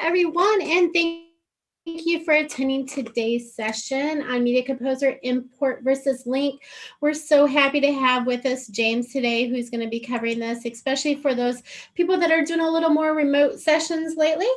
everyone, and thank you for attending today's session on Media Composer Import versus Link. We're so happy to have with us James today, who's going to be covering this, especially for those people that are doing a little more remote sessions lately.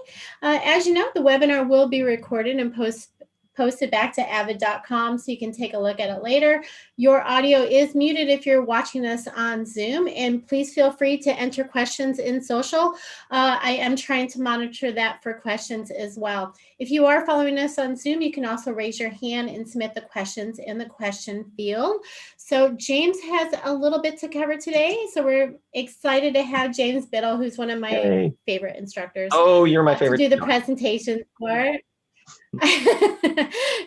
As you know, the webinar will be recorded and posted back to avid.com so you can take a look at it later. Your audio is muted if you're watching us on Zoom, and please feel free to enter questions in social. I am trying to monitor that for questions as well. If you are following us on Zoom, you can also raise your hand and submit the questions in the question field. So James has a little bit to cover today, so we're excited to have James Biddle, who's one of my favorite instructors. Oh, you're my favorite. To do the presentation for.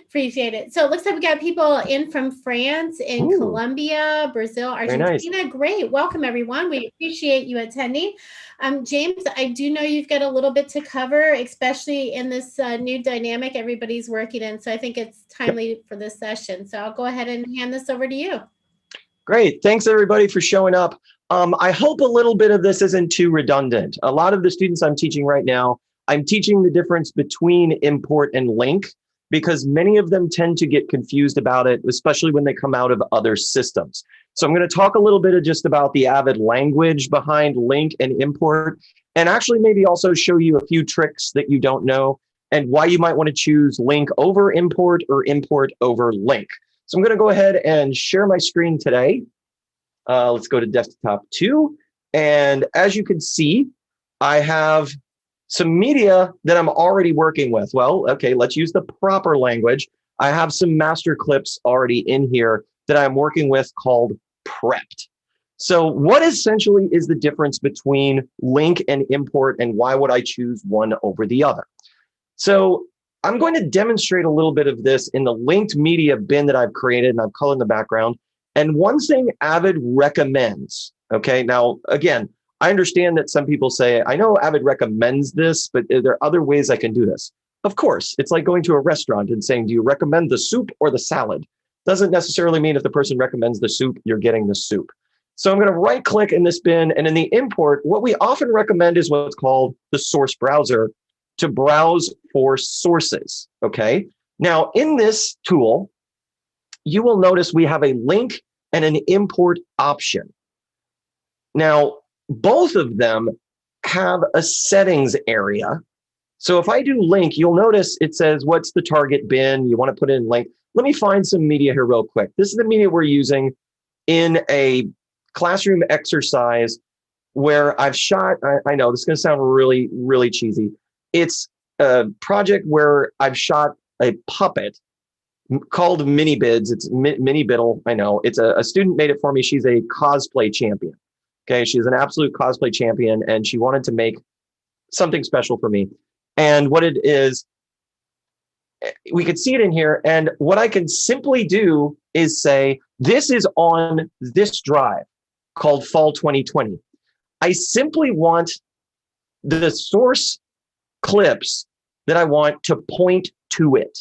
Appreciate it. So it looks like we got people in from France and Colombia, Brazil, Argentina. Nice. Great. Welcome, everyone. We appreciate you attending. James, I do know you've got a little bit to cover, especially in this new dynamic everybody's working in. So I think it's timely for this session. So I'll go ahead and hand this over to you. Great. Thanks, everybody, for showing up. I hope a little bit of this isn't too redundant. A lot of the students I'm teaching right now, I'm teaching the difference between import and link because many of them tend to get confused about it, especially when they come out of other systems. So I'm going to talk a little bit just about the Avid language behind link and import, and actually maybe also show you a few tricks that you don't know and why you might want to choose link over import or import over link. So I'm going to go ahead and share my screen today. Let's go to desktop 2. And as you can see, I have some media that I'm already working with. Well, okay, let's use the proper language. I have some master clips already in here that I'm working with called prepped. So what essentially is the difference between link and import, and why would I choose one over the other? So I'm going to demonstrate a little bit of this in the linked media bin that I've created, and I've colored in the background. And one thing Avid recommends, okay, now again, I understand that some people say, I know Avid recommends this, but are there other ways I can do this? Of course, it's like going to a restaurant and saying, do you recommend the soup or the salad? Doesn't necessarily mean if the person recommends the soup, you're getting the soup. So I'm going to right click in this bin, and in the import, what we often recommend is what's called the source browser to browse for sources, okay? Now in this tool, you will notice we have a link and an import option. Now, both of them have a settings area. So if I do link, you'll notice it says, what's the target bin? You want to put in link. Let me find some media here real quick. This is the media we're using in a classroom exercise where I've shot, I know this is going to sound really, really cheesy. It's a project where I've shot a puppet called Mini Bids. It's Mini Biddle. I know it's a student made it for me. She's a cosplay champion. Okay, she's an absolute cosplay champion, and she wanted to make something special for me. And what it is, we could see it in here, and what I can simply do is say, this is on this drive called Fall 2020. I simply want the source clips that I want to point to it.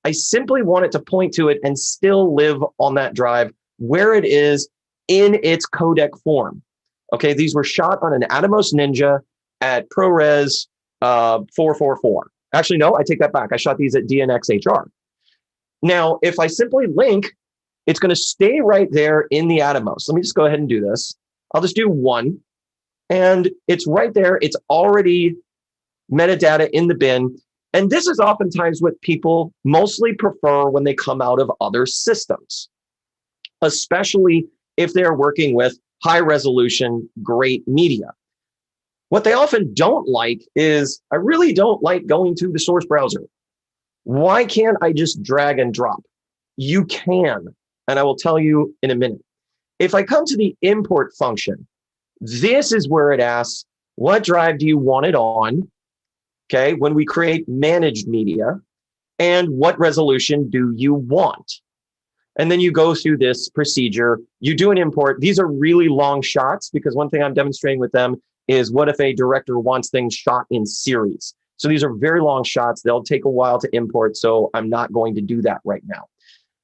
I simply want it to point to it and still live on that drive where it is in its codec form. Okay, these were shot on an Atomos Ninja at ProRes 444. Actually, no, I take that back. I shot these at DNxHR. Now, if I simply link, it's going to stay right there in the Atomos. Let me just go ahead and do this. I'll just do 1. And it's right there. It's already metadata in the bin. And this is oftentimes what people mostly prefer when they come out of other systems, especially if they're working with high resolution, great media. What they often don't like is, I really don't like going to the source browser. Why can't I just drag and drop? You can, and I will tell you in a minute. If I come to the import function, this is where it asks, what drive do you want it on? Okay, when we create managed media, and what resolution do you want? And then you go through this procedure, you do an import. These are really long shots because one thing I'm demonstrating with them is what if a director wants things shot in series? So these are very long shots. They'll take a while to import, so I'm not going to do that right now.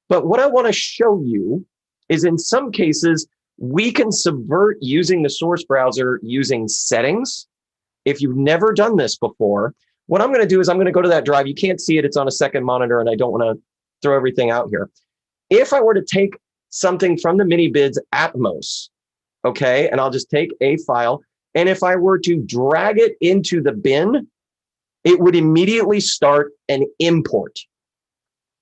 But what I want to show you is in some cases, we can subvert using the source browser using settings. If you've never done this before, What I'm going to do is I'm going to go to that drive. You can't see it. It's on a second monitor, and I don't want to throw everything out here. If I were to take something from the mini bids Atmos, okay, and I'll just take a file, and if I were to drag it into the bin, it would immediately start an import.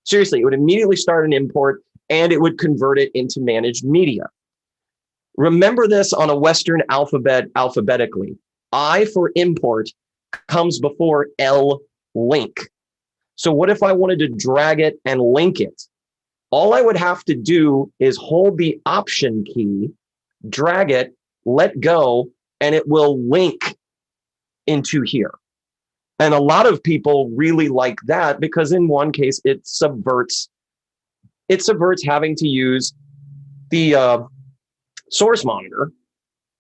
Seriously, it would immediately start an import, and it would convert it into managed media. Remember this on a Western alphabet alphabetically. I for import comes before L link. So what if I wanted to drag it and link it? All I would have to do is hold the Option key, drag it, let go, and it will link into here. And a lot of people really like that because in one case, it subverts having to use the source monitor.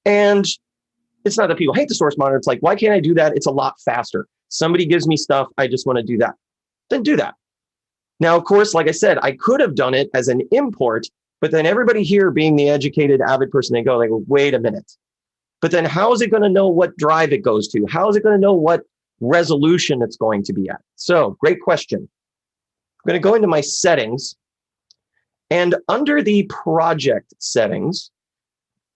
And it's not that people hate the source monitor. It's like, why can't I do that? It's a lot faster. Somebody gives me stuff. I just want to do that. Then do that. Now, of course, like I said, I could have done it as an import, but then everybody here being the educated Avid person, they go like, wait a minute. But then how is it going to know what drive it goes to? How is it going to know what resolution it's going to be at? So great question. I'm going to go into my settings, and under the project settings,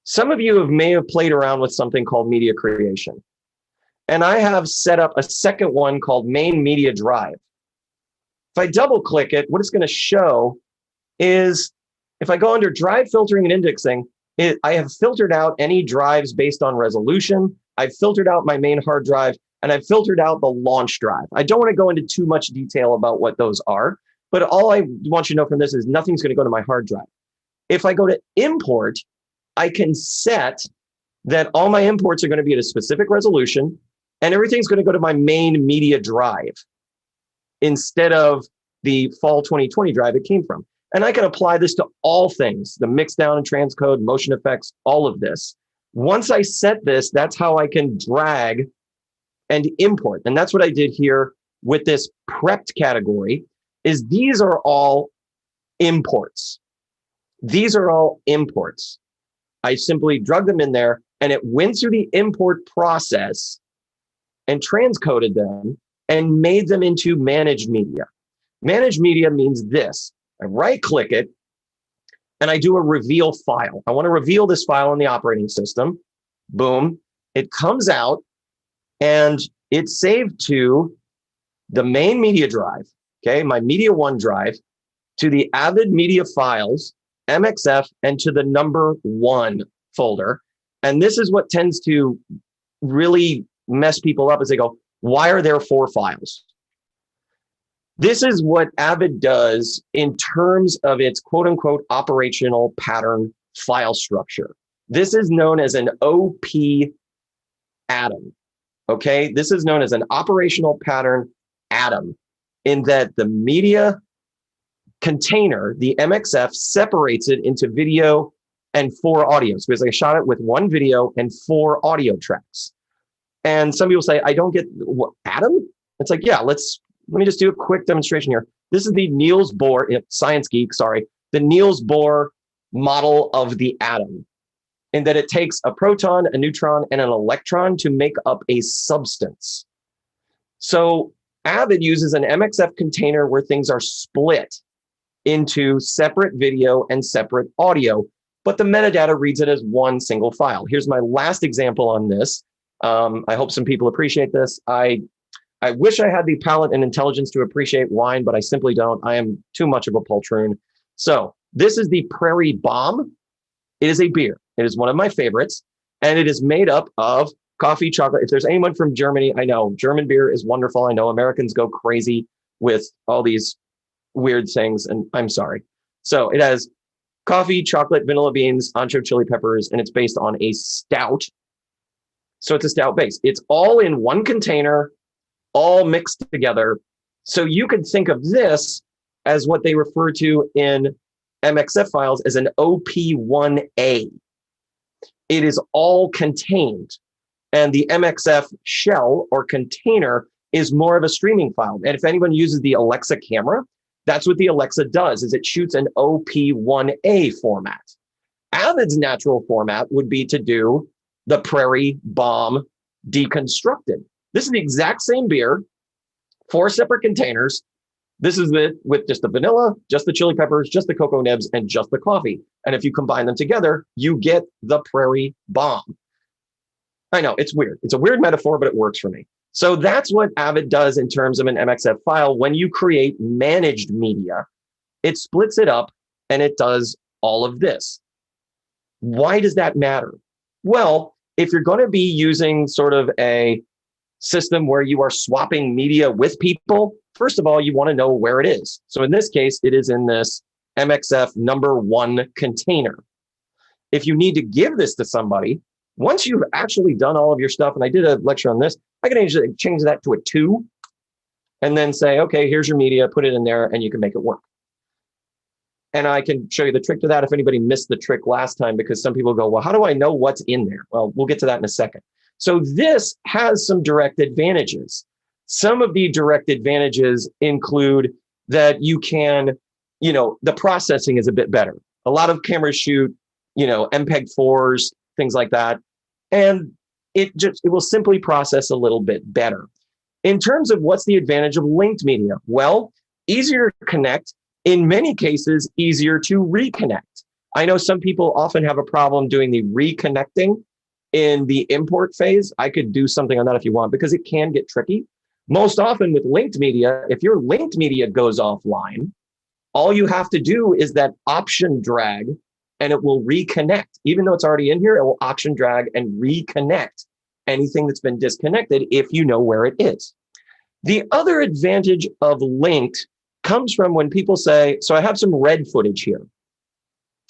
some of you may have played around with something called media creation. And I have set up a second one called main media drive. If I double click it, what it's going to show is if I go under drive filtering and indexing, I have filtered out any drives based on resolution. I've filtered out my main hard drive, and I've filtered out the launch drive. I don't want to go into too much detail about what those are, but all I want you to know from this is nothing's going to go to my hard drive. If I go to import, I can set that all my imports are going to be at a specific resolution, and everything's going to go to my main media drive instead of the fall 2020 drive it came from. And I can apply this to all things, the mixdown and transcode, motion effects, all of this. Once I set this, that's how I can drag and import. And that's what I did here with this prepped category, is these are all imports. These are all imports. I simply drug them in there, and it went through the import process and transcoded them and made them into managed media. Managed media means this. I right-click it, and I do a reveal file. I want to reveal this file in the operating system. Boom. It comes out, and it's saved to the main media drive, okay, my Media 1 drive, to the Avid Media Files, MXF, and to the number 1 folder. And this is what tends to really mess people up as they go, why are there 4 files? This is what Avid does in terms of its quote unquote operational pattern file structure. This is known as an OP atom. Okay, this is known as an operational pattern atom, in that the media container, the MXF, separates it into video and 4 audio. So because I shot it with 1 video and 4 audio tracks. And some people say, I don't get what, atom? It's like, yeah, let me just do a quick demonstration here. This is the Niels Bohr, Science Geek, sorry, the Niels Bohr model of the atom, in that it takes a proton, a neutron, and an electron to make up a substance. So Avid uses an MXF container where things are split into separate video and separate audio, but the metadata reads it as 1 single file. Here's my last example on this. I hope some people appreciate this. I wish I had the palate and intelligence to appreciate wine, but I simply don't. I am too much of a poltroon. So this is the Prairie Bomb. It is a beer. It is one of my favorites, and it is made up of coffee, chocolate. If there's anyone from Germany, I know German beer is wonderful. I know Americans go crazy with all these weird things, and I'm sorry. So it has coffee, chocolate, vanilla beans, ancho chili peppers, and it's based on a stout. So it's a stout base. It's all in 1 container, all mixed together. So you could think of this as what they refer to in MXF files as an OP1A. It is all contained. And the MXF shell or container is more of a streaming file. And if anyone uses the Alexa camera, that's what the Alexa does, is it shoots an OP1A format. Avid's natural format would be to do the Prairie Bomb deconstructed. This is the exact same beer. 4 separate containers. This is it with just the vanilla, just the chili peppers, just the cocoa nibs, and just the coffee. And if you combine them together, you get the Prairie Bomb. I know, it's weird. It's a weird metaphor, but it works for me. So that's what Avid does in terms of an MXF file. When you create managed media, it splits it up and it does all of this. Why does that matter? Well, if you're going to be using sort of a system where you are swapping media with people, first of all, you want to know where it is. So in this case, it is in this MXF #1 container. If you need to give this to somebody, once you've actually done all of your stuff, and I did a lecture on this, I can change that to a 2 and then say, okay, here's your media, put it in there, and you can make it work. And I can show you the trick to that if anybody missed the trick last time, because some people go, well, how do I know what's in there? Well, we'll get to that in a second. So this has some direct advantages. Some of the direct advantages include that you can, the processing is a bit better. A lot of cameras shoot, MPEG-4s, things like that. And it will simply process a little bit better. In terms of what's the advantage of linked media? Well, easier to connect. In many cases, easier to reconnect. I know some people often have a problem doing the reconnecting in the import phase. I could do something on that if you want, because it can get tricky. Most often with linked media, if your linked media goes offline, all you have to do is that option drag and it will reconnect. Even though it's already in here, it will option drag and reconnect anything that's been disconnected if you know where it is. The other advantage of linked comes from when people say, so I have some red footage here.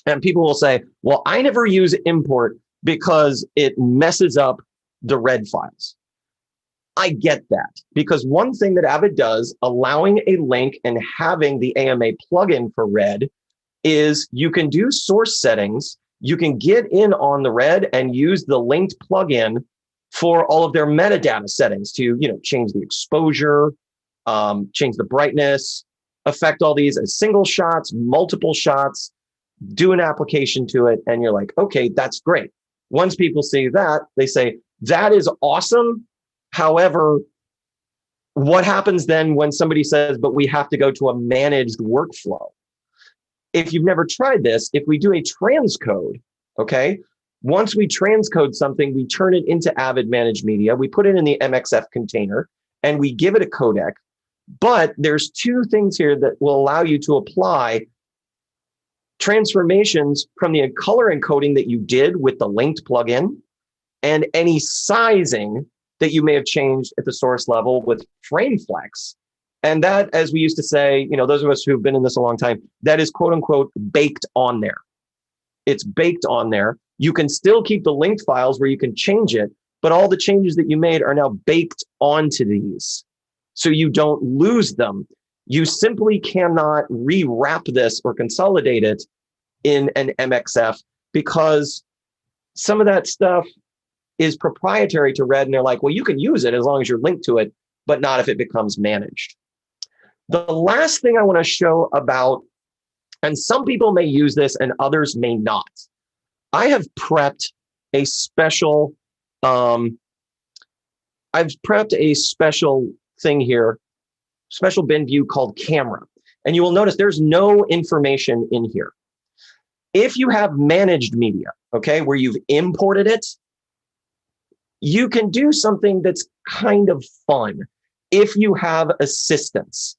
And people will say, well, I never use import because it messes up the red files. I get that, because one thing that Avid does, allowing a link and having the AMA plugin for red, is you can do source settings. You can get in on the red and use the linked plugin for all of their metadata settings to, change the exposure, change the brightness, affect all these as single shots, multiple shots, do an application to it. And you're like, okay, that's great. Once people see that, they say, that is awesome. However, what happens then when somebody says, but we have to go to a managed workflow? If you've never tried this, if we do a transcode, okay, once we transcode something, we turn it into Avid Managed Media, we put it in the MXF container, and we give it a codec. But there's 2 things here that will allow you to apply transformations from the color encoding that you did with the linked plugin and any sizing that you may have changed at the source level with frame flex. And that, as we used to say, those of us who've been in this a long time, that is quote unquote baked on there. It's baked on there. You can still keep the linked files where you can change it, but all the changes that you made are now baked onto these. So you don't lose them. You simply cannot rewrap this or consolidate it in an MXF because some of that stuff is proprietary to Red. And they're like, well, you can use it as long as you're linked to it, but not if it becomes managed. The last thing I want to show about, and some people may use this and others may not. I have prepped a special, thing here, special bin view called camera. And you will notice there's no information in here. If you have managed media, okay, where you've imported it, you can do something that's kind of fun if you have assistance.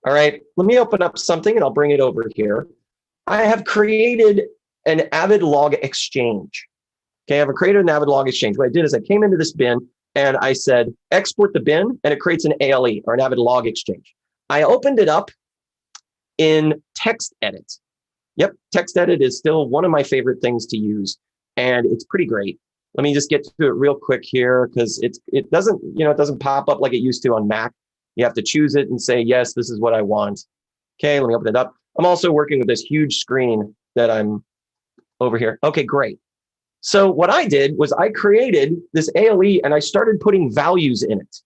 All right, let me open up something and I'll bring it over here. I have created an Avid Log Exchange. Okay, I've created an Avid Log Exchange. What I did is I came into this bin and I said, export the bin, and it creates an ALE, or an Avid Log Exchange. I opened it up in text edit. Yep, text edit is still one of my favorite things to use, and it's pretty great. Let me just get to it real quick here, because it doesn't pop up like it used to on Mac. You have to choose it and say, yes, this is what I want. Okay, let me open it up. I'm also working with this huge screen that I'm over here. Okay, great. So what I did was I created this ALE and I started putting values in it.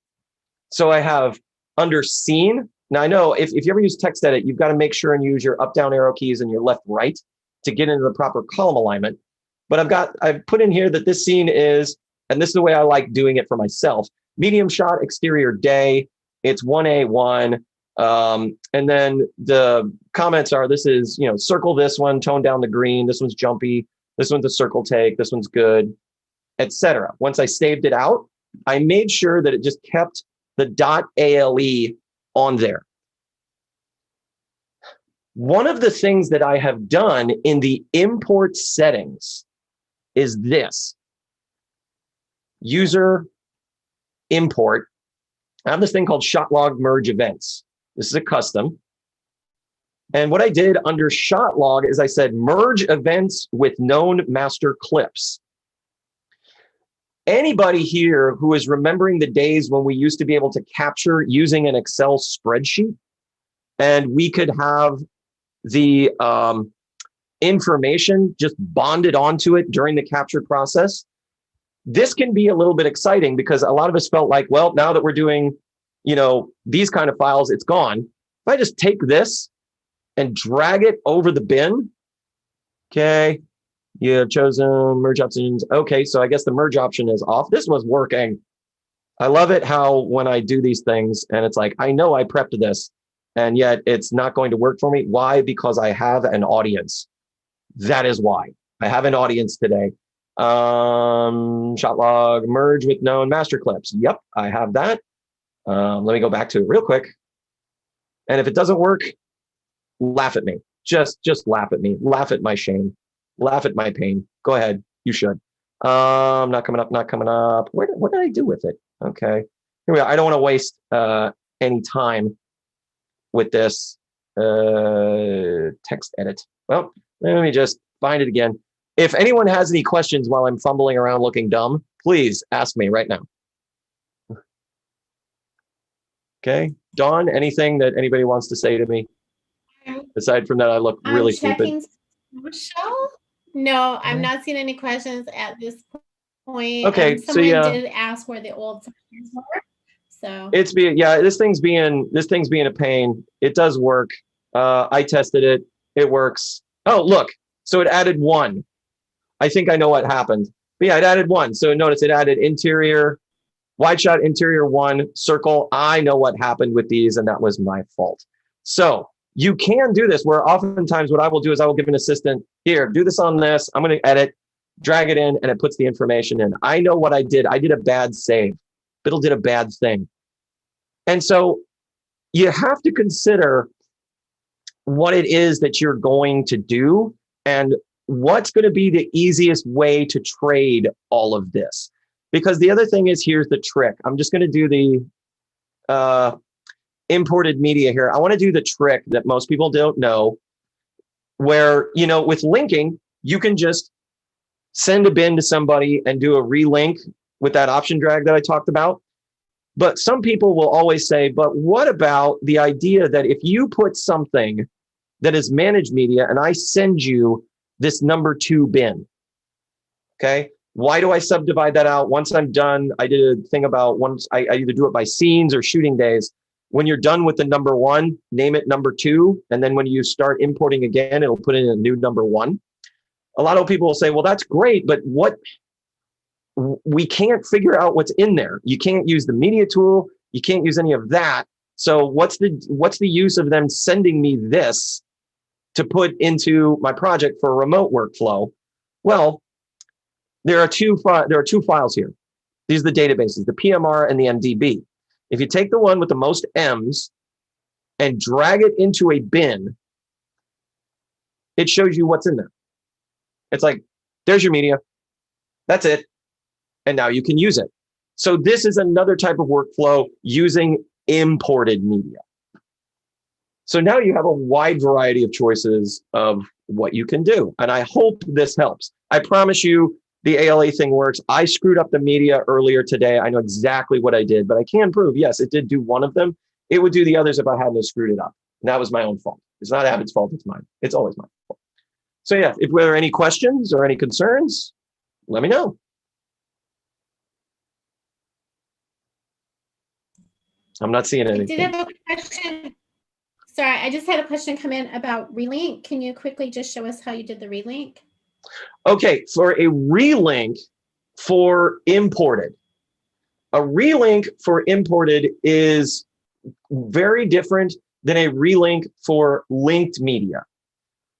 So I have under scene. Now I know if you ever use text edit, you've got to make sure and use your up, down arrow keys and your left, right to get into the proper column alignment. But I've put in here that this scene is, and this is the way I like doing it for myself, medium shot, exterior day. It's 1A1. And then the comments are, this is, circle this one, tone down the green. This one's jumpy. This one's a circle take. This one's good, etc. Once I saved it out, I made sure that it just kept the .ale on there. One of the things that I have done in the import settings is this. User import. I have this thing called shot log merge events. This is a custom. And what I did under shot log is I said merge events with known master clips. Anybody here who is remembering the days when we used to be able to capture using an Excel spreadsheet, and we could have the information just bonded onto it during the capture process? This can be a little bit exciting because a lot of us felt like, well, now that we're doing, these kind of files, it's gone. If I just take this and drag it over the bin, okay, you have chosen merge options. Okay, so I guess the merge option is off. This was working. I love it how when I do these things and it's like, I know I prepped this and yet it's not going to work for me. Why? Because I have an audience. That is why. I have an audience today. Shot log, merge with known master clips. Yep, I have that. Let me go back to it real quick. And if it doesn't work, laugh at me. Just laugh at me. Laugh at my shame. Laugh at my pain. Go ahead. You should. Not coming up, not coming up. What did I do with it? Okay. Here we go. I don't want to waste any time with this text edit. Well, let me just find it again. If anyone has any questions while I'm fumbling around looking dumb, please ask me right now. Okay. Dawn, anything that anybody wants to say to me? Aside from that, I look really stupid. Michelle? No, I'm not seeing any questions at this point. Okay, someone did ask where the old softwares were. So this thing's being a pain. It does work. I tested it. It works. Oh, look. So it added one. I think I know what happened. But yeah, it added one. So notice it added interior, wide shot, interior one, circle. I know what happened with these, and that was my fault. So you can do this where oftentimes what I will do is I will give an assistant, here, do this on this. I'm going to edit, drag it in, and it puts the information in. I know what I did. I did a bad save. Biddle did a bad thing. And so you have to consider what it is that you're going to do and what's going to be the easiest way to trade all of this. Because the other thing is, here's the trick. I'm just going to do the imported media here. I want to do the trick that most people don't know, where, with linking, you can just send a bin to somebody and do a relink with that option drag that I talked about. But some people will always say, but what about the idea that if you put something that is managed media and I send you this number 2 bin, okay? Why do I subdivide that out? Once I'm done, I did a thing about once I either do it by scenes or shooting days. When you're done with the number 1, name it number 2. And then when you start importing again, it'll put in a new number 1. A lot of people will say, well, that's great, but we can't figure out what's in there. You can't use the media tool. You can't use any of that. So what's the use of them sending me this to put into my project for a remote workflow? Well, there are two files here. These are the databases, the PMR and the MDB. If you take the one with the most M's and drag it into a bin, it shows you what's in there. It's like, there's your media. That's it. And now you can use it. So this is another type of workflow using imported media. So now you have a wide variety of choices of what you can do. And I hope this helps. I promise you the ALA thing works. I screwed up the media earlier today. I know exactly what I did, but I can prove, yes, it did do one of them. It would do the others if I hadn't have screwed it up. And that was my own fault. It's not Avid's fault, it's mine. It's always my fault. So yeah, if there are any questions or any concerns, let me know. I'm not seeing anything. I did have a question. Sorry, I just had a question come in about relink. Can you quickly just show us how you did the relink? Okay, for a relink for imported. A relink for imported is very different than a relink for linked media.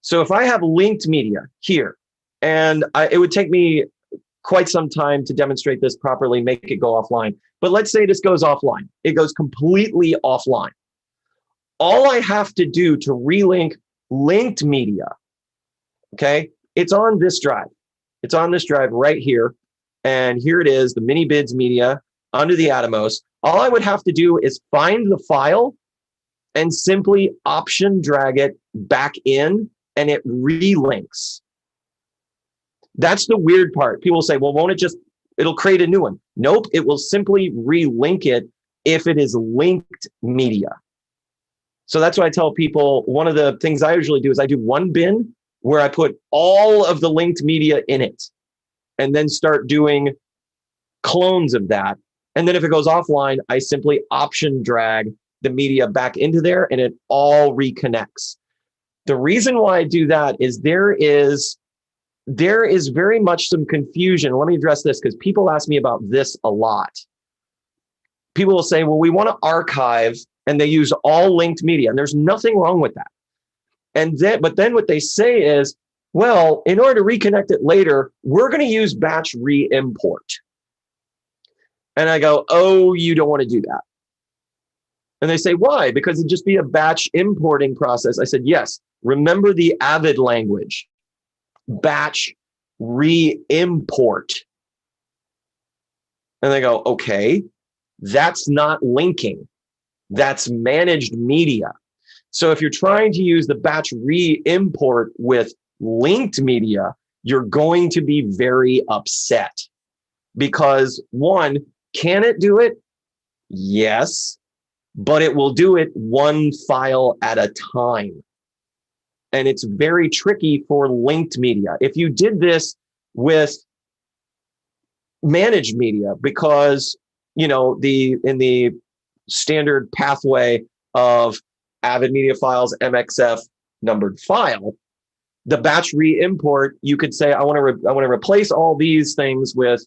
So if I have linked media here, and it would take me quite some time to demonstrate this properly, make it go offline. But let's say this goes offline. It goes completely offline. All I have to do to relink linked media, okay, it's on this drive. It's on this drive right here. And here it is, the mini bids media under the Atomos. All I would have to do is find the file and simply option drag it back in, and it relinks. That's the weird part. People say, well, won't it just, it'll create a new one. Nope, it will simply relink it if it is linked media. So that's why I tell people, one of the things I usually do is I do one bin where I put all of the linked media in it and then start doing clones of that. And then if it goes offline, I simply option drag the media back into there and it all reconnects. The reason why I do that is there is very much some confusion. Let me address this because people ask me about this a lot. People will say, well, we want to archive, and they use all linked media, and there's nothing wrong with that. But then what they say is, well, in order to reconnect it later, we're going to use batch re-import. And I go, oh, you don't want to do that. And they say, why? Because it'd just be a batch importing process. I said, yes, remember the Avid language. Batch re-import. And they go, okay, that's not linking. That's managed media. So if you're trying to use the batch re-import with linked media, you're going to be very upset. Because one, can it do it? Yes, but it will do it one file at a time. And it's very tricky for linked media. If you did this with managed media, because in the standard pathway of Avid media files, MXF numbered file, the batch re-import, you could say, I want to replace all these things with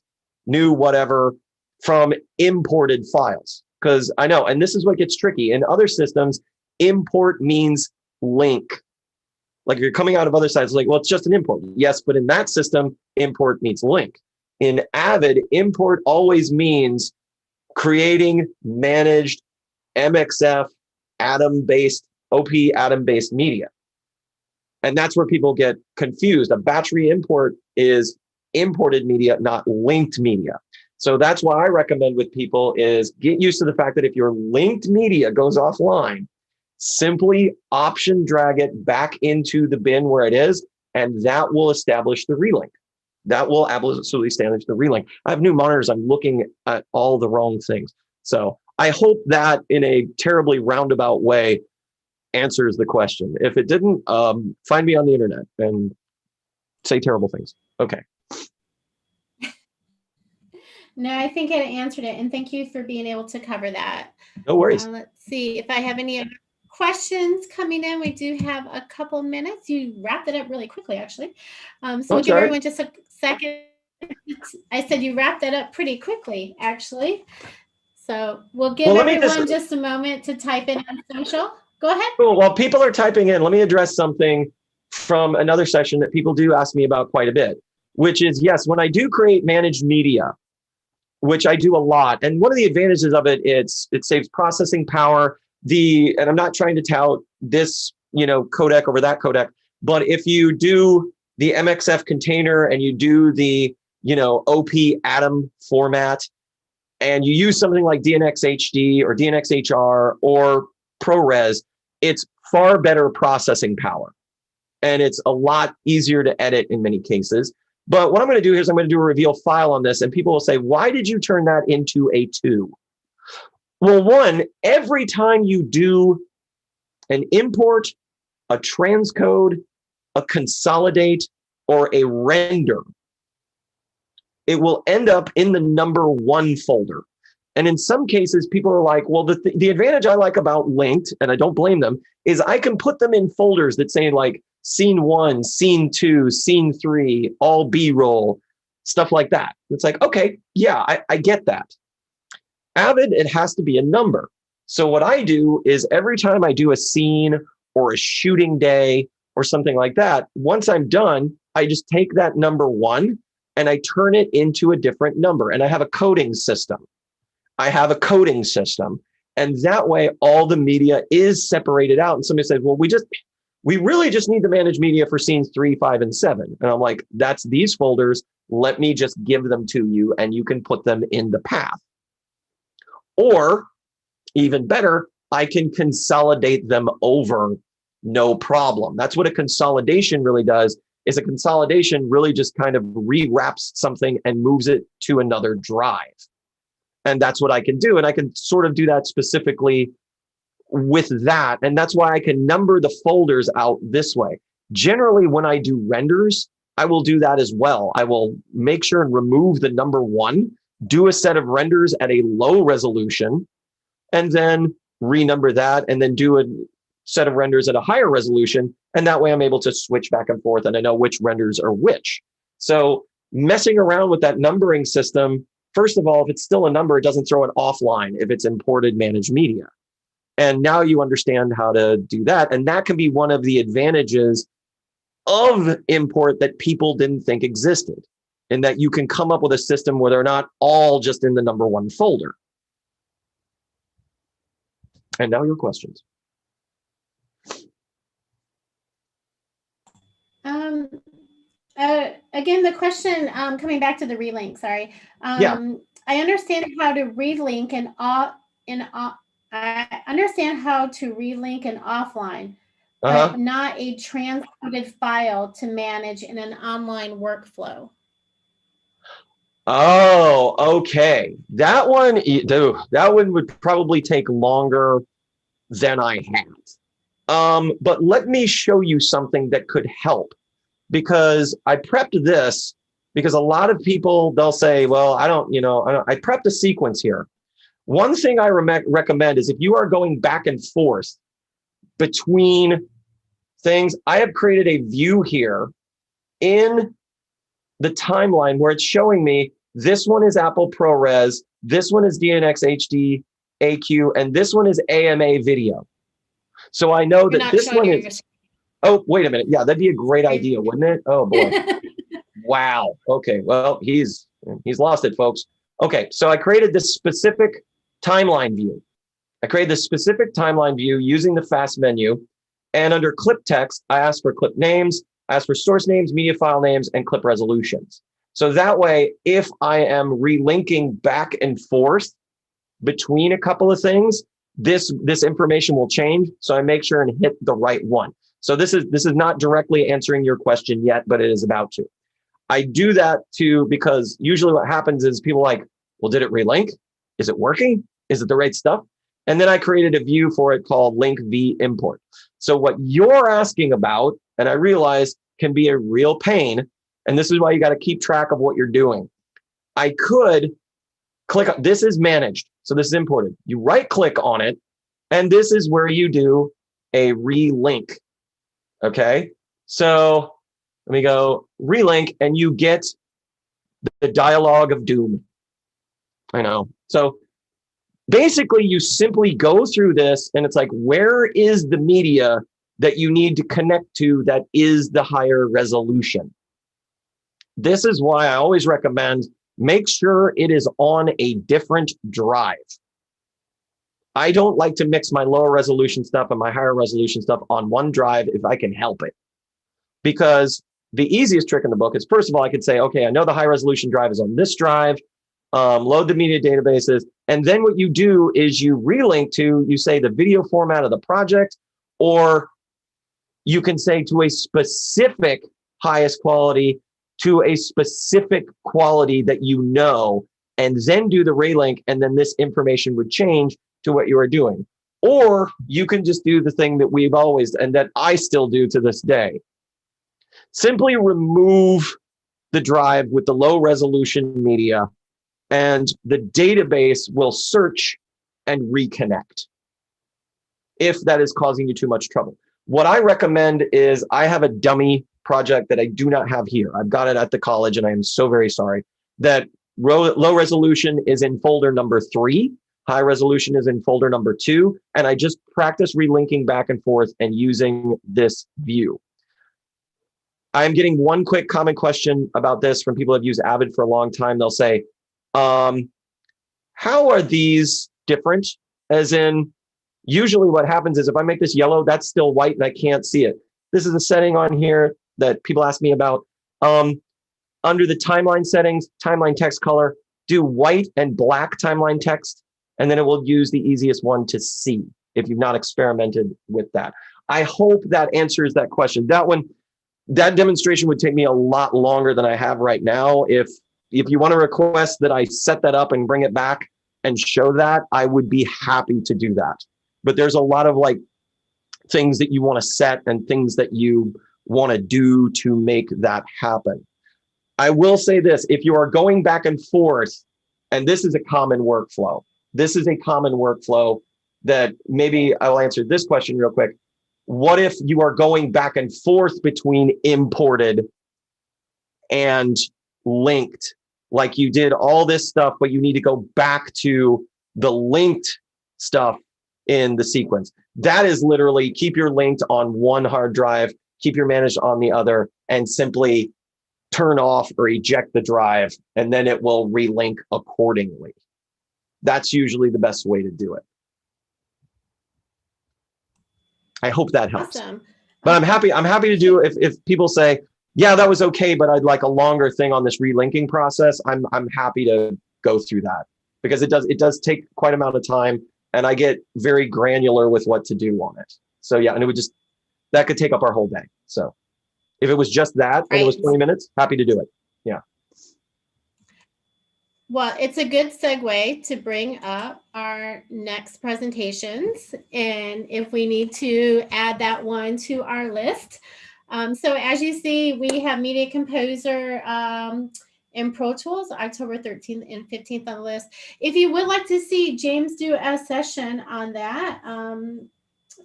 new whatever from imported files. Because I know, and this is what gets tricky. In other systems, import means link. Like if you're coming out of other sites, like, well, it's just an import. Yes, but in that system, import means link. In Avid, import always means creating managed MXF Atom-based, OP Atom-based media. And that's where people get confused. A batch re-import is imported media, not linked media. So that's why I recommend with people is get used to the fact that if your linked media goes offline, simply option drag it back into the bin where it is, and that will establish the relink. That will absolutely establish the relink. I have new monitors. I'm looking at all the wrong things. So I hope that in a terribly roundabout way answers the question. If it didn't, find me on the internet and say terrible things. Okay. No, I think it answered it. And thank you for being able to cover that. No worries. Let's see if I have any other questions coming in. We do have a couple minutes. You wrapped it up really quickly, actually. So we'll give everyone just a second. I said you wrapped that up pretty quickly, actually. So we'll give everyone just a moment to type in on social. Go ahead. Cool. While people are typing in, let me address something from another session that people do ask me about quite a bit, which is, yes, when I do create managed media, which I do a lot, and one of the advantages of it, it saves processing power. And I'm not trying to tout this, codec over that codec, but if you do the MXF container and you do the, OP Atom format, and you use something like DNX HD or DNX HR or ProRes, it's far better processing power. And it's a lot easier to edit in many cases. But what I'm going to do here is I'm going to do a reveal file on this, and people will say, why did you turn that into a 2? Well, one, every time you do an import, a transcode, a consolidate, or a render, it will end up in the number 1 folder. And in some cases, people are like, well, the advantage I like about linked, and I don't blame them, is I can put them in folders that say like scene 1, scene 2, scene 3, all B-roll, stuff like that. It's like, okay, yeah, I get that. Avid, it has to be a number. So what I do is every time I do a scene or a shooting day or something like that, once I'm done, I just take that number one and I turn it into a different number. And I have a coding system. And that way all the media is separated out. And somebody says, well, we really just need to manage media for scenes 3, 5, and 7. And I'm like, that's these folders. Let me just give them to you and you can put them in the path. Or even better, I can consolidate them over, no problem. That's what a consolidation really does, is a consolidation really just kind of rewraps something and moves it to another drive. And that's what I can do. And I can sort of do that specifically with that. And that's why I can number the folders out this way. Generally, when I do renders, I will do that as well. I will make sure and remove the number one, do a set of renders at a low resolution, and then renumber that, and then do a set of renders at a higher resolution. And that way I'm able to switch back and forth and I know which renders are which. So messing around with that numbering system, first of all, if it's still a number, it doesn't throw it offline if it's imported managed media. And now you understand how to do that. And that can be one of the advantages of import that people didn't think existed, in that you can come up with a system where they're not all just in the number one folder. And now your questions. Again, the question, coming back to the relink, sorry. Yeah. I understand how to relink I understand how to relink an offline, but not a transcoded file to manage in an online workflow. Oh, okay. That one would probably take longer than I had. But let me show you something that could help, because I prepped this because a lot of people, they'll say, well, I prepped a sequence here. One thing I recommend is if you are going back and forth between things, I have created a view here in the timeline where it's showing me this one is Apple ProRes, this one is DNX HD AQ, and this one is AMA video. So I know that this one is, oh, wait a minute. Yeah, that'd be a great idea, wouldn't it? Oh boy. Wow. Okay. Well, he's lost it, folks. Okay. So I created this specific timeline view. Using the fast menu, and under clip text, I asked for clip names, I asked for source names, media file names, and clip resolutions. So that way, if I am relinking back and forth between a couple of things, this information will change. So I make sure and hit the right one. So this is not directly answering your question yet, but it is about to. I do that too, because usually what happens is people are like, well, did it relink? Is it working? Is it the right stuff? And then I created a view for it called link v import. So what you're asking about, and I realize can be a real pain, and this is why you got to keep track of what you're doing. I could click on, this is managed. So this is imported. You right click on it, and this is where you do a relink. Okay. So let me go relink, and you get the dialogue of doom. I know. So basically you simply go through this, and it's like, where is the media that you need to connect to that is the higher resolution? This is why I always recommend make sure it is on a different drive. I don't like to mix my lower resolution stuff and my higher resolution stuff on one drive if I can help it. Because the easiest trick in the book is, first of all, I could say, okay, I know the high resolution drive is on this drive, load the media databases. And then what you do is you relink to, you say the video format of the project, or you can say to a specific highest quality, to a specific quality that you know, and then do the relink, and then this information would change to what you are doing. Or you can just do the thing that we've always, and that I still do to this day. Simply remove the drive with the low resolution media, and the database will search and reconnect if that is causing you too much trouble. What I recommend is, I have a dummy project that I do not have here. I've got it at the college, and I am so very sorry that low resolution is in folder number 3. High resolution is in folder number 2. And I just practice relinking back and forth and using this view. I'm getting one quick common question about this from people who have used Avid for a long time. They'll say, how are these different? As in, usually what happens is if I make this yellow, that's still white and I can't see it. This is a setting on here that people ask me about. Under the timeline settings, timeline text color, do white and black timeline text, and then it will use the easiest one to see if you've not experimented with that. I hope that answers that question. That demonstration would take me a lot longer than I have right now. If you want to request that I set that up and bring it back and show that, I would be happy to do that. But there's a lot of like things that you want to set and things that you want to do to make that happen. I will say this, if you are going back and forth, and this is a common workflow, that maybe I'll answer this question real quick. What if you are going back and forth between imported and linked? Like you did all this stuff, but you need to go back to the linked stuff in the sequence. That is literally keep your linked on one hard drive, keep your managed on the other, and simply turn off or eject the drive, and then it will relink accordingly. That's usually the best way to do it. I hope that helps. Awesome. But I'm happy to do if people say, yeah, that was okay, but I'd like a longer thing on this relinking process. I'm happy to go through that because it does take quite an amount of time, and I get very granular with what to do on it. So yeah, and that could take up our whole day. So if it was just that and it was 20 minutes, happy to do it. Yeah. Well, it's a good segue to bring up our next presentations, and if we need to add that one to our list. So as you see, we have Media Composer in Pro Tools, October 13th and 15th on the list. If you would like to see James do a session on that,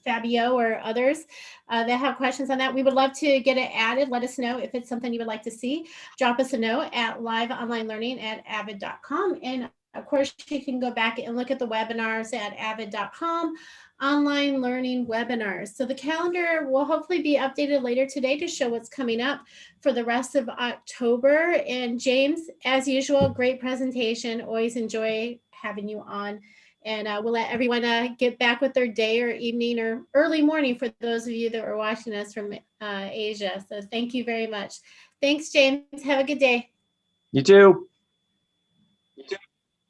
Fabio or others that have questions on that, we would love to get it added. Let us know if it's something you would like to see. Drop us a note at liveonlinelearning@avid.com. And of course, you can go back and look at the webinars at avid.com, online learning webinars. So the calendar will hopefully be updated later today to show what's coming up for the rest of October. And James, as usual, great presentation. Always enjoy having you on. And we'll let everyone get back with their day or evening or early morning for those of you that are watching us from Asia. So thank you very much. Thanks, James. Have a good day. You too.